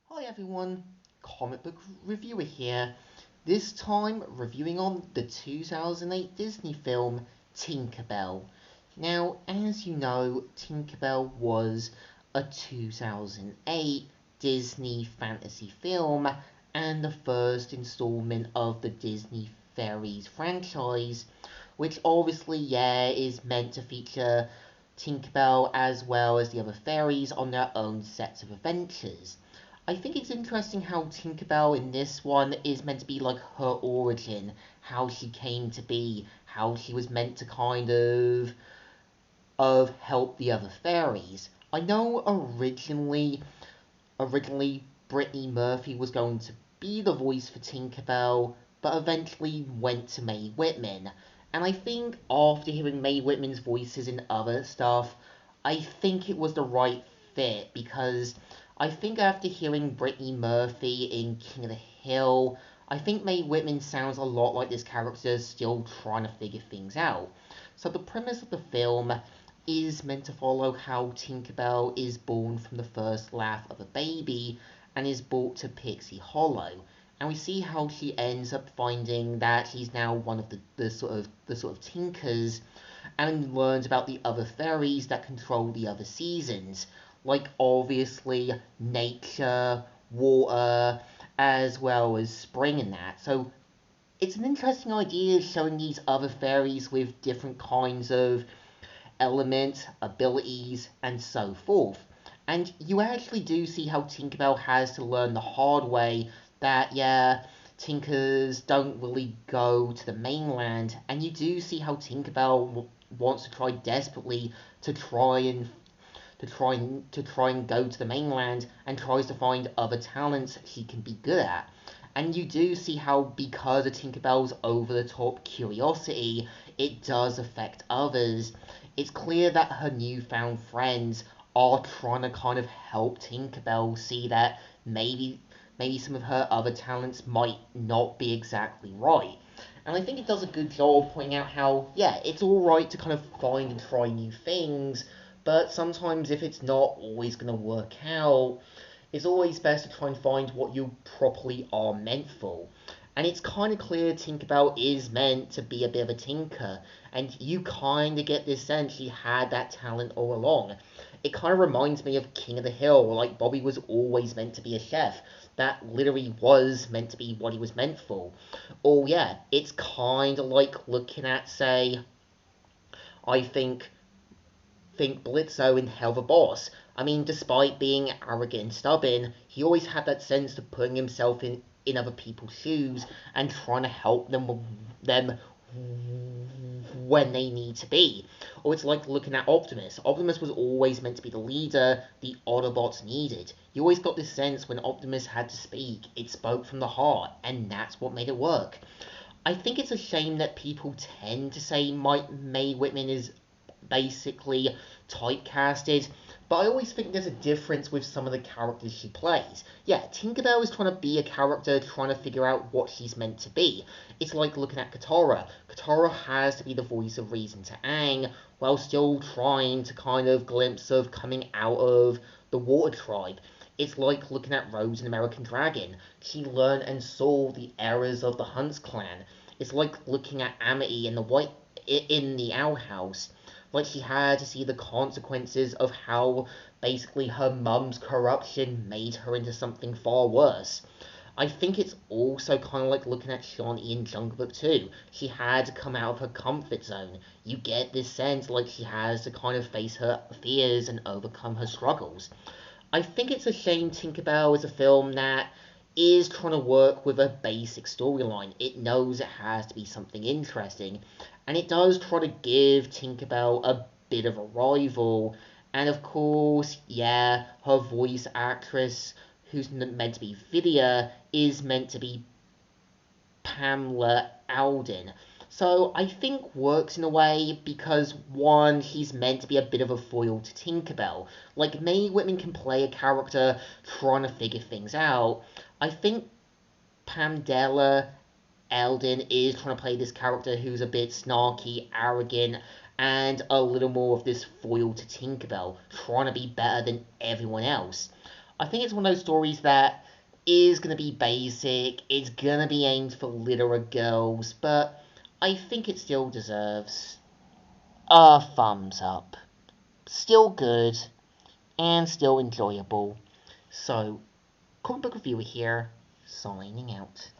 Hi everyone, comic book reviewer here. This time reviewing on the 2008 Disney film Tinkerbell. Now, as you know, Tinkerbell was a 2008 Disney fantasy film and the first installment of the Disney Fairies franchise, which obviously, is meant to feature Tinkerbell as well as the other fairies on their own sets of adventures. I think it's interesting how Tinkerbell in this one is meant to be like her origin, how she came to be, how she was meant to kind of help the other fairies. I know originally Brittany Murphy was going to be the voice for Tinkerbell, but eventually went to Mae Whitman. And I think after hearing Mae Whitman's voices in other stuff, I think it was the right fit because I think after hearing Brittany Murphy in King of the Hill, I think Mae Whitman sounds a lot like this character still trying to figure things out. So the premise of the film is meant to follow how Tinkerbell is born from the first laugh of a baby and is brought to Pixie Hollow. And we see how she ends up finding that she's now one of the sort of tinkers and learns about the other fairies that control the other seasons, like obviously nature, water, as well as spring and that. So it's an interesting idea showing these other fairies with different kinds of elements, abilities, and so forth. And you actually do see how Tinkerbell has to learn the hard way that, Tinkers don't really go to the mainland, and you do see how Tinkerbell wants to try desperately to try and go to the mainland and tries to find other talents she can be good at. And you do see how, because of Tinkerbell's over the top curiosity, it does affect others. It's clear that her newfound friends are trying to kind of help Tinkerbell see that maybe some of her other talents might not be exactly right. And I think it does a good job pointing out how, it's alright to kind of find and try new things, but sometimes if it's not always going to work out, it's always best to try and find what you properly are meant for. And it's kind of clear Tinkerbell is meant to be a bit of a tinker, and you kind of get this sense she had that talent all along. It kind of reminds me of King of the Hill, like Bobby was always meant to be a chef. That literally was meant to be what he was meant for. Oh yeah, it's kind of like looking at, say, I think Blitzo in Hell the Boss. I mean, despite being arrogant and stubborn, he always had that sense of putting himself in other people's shoes and trying to help them when they need to be. Or it's like looking at Optimus. Optimus was always meant to be the leader the Autobots needed. You always got this sense when Optimus had to speak, it spoke from the heart, and that's what made it work. I think it's a shame that people tend to say Mae Whitman is basically typecasted, but I always think there's a difference with some of the characters she plays. Yeah, Tinkerbell is trying to be a character, trying to figure out what she's meant to be. It's like looking at Katara. Katara has to be the voice of reason to Aang, while still trying to kind of glimpse of coming out of the Water Tribe. It's like looking at Rose in American Dragon. She learned and saw the errors of the Hunts clan. It's like looking at Amity in the Owl House. Like she had to see the consequences of how basically her mum's corruption made her into something far worse. I think it's also kind of like looking at Shawnee in Jungle Book 2. She had to come out of her comfort zone. You get this sense like she has to kind of face her fears and overcome her struggles. I think it's a shame Tinkerbell is a film that is trying to work with a basic storyline. It knows it has to be something interesting, and it does try to give Tinkerbell a bit of a rival. And of course, her voice actress, who's meant to be Vidya, is meant to be Pamela Alden. So I think works in a way because one, he's meant to be a bit of a foil to Tinkerbell. Like Mae Whitman can play a character trying to figure things out. I think Pamela Alden is trying to play this character who's a bit snarky, arrogant, and a little more of this foil to Tinkerbell, trying to be better than everyone else. I think it's one of those stories that is going to be basic, it's going to be aimed for literate girls, but I think it still deserves a thumbs up. Still good, and still enjoyable. So, comic book reviewer here, signing out.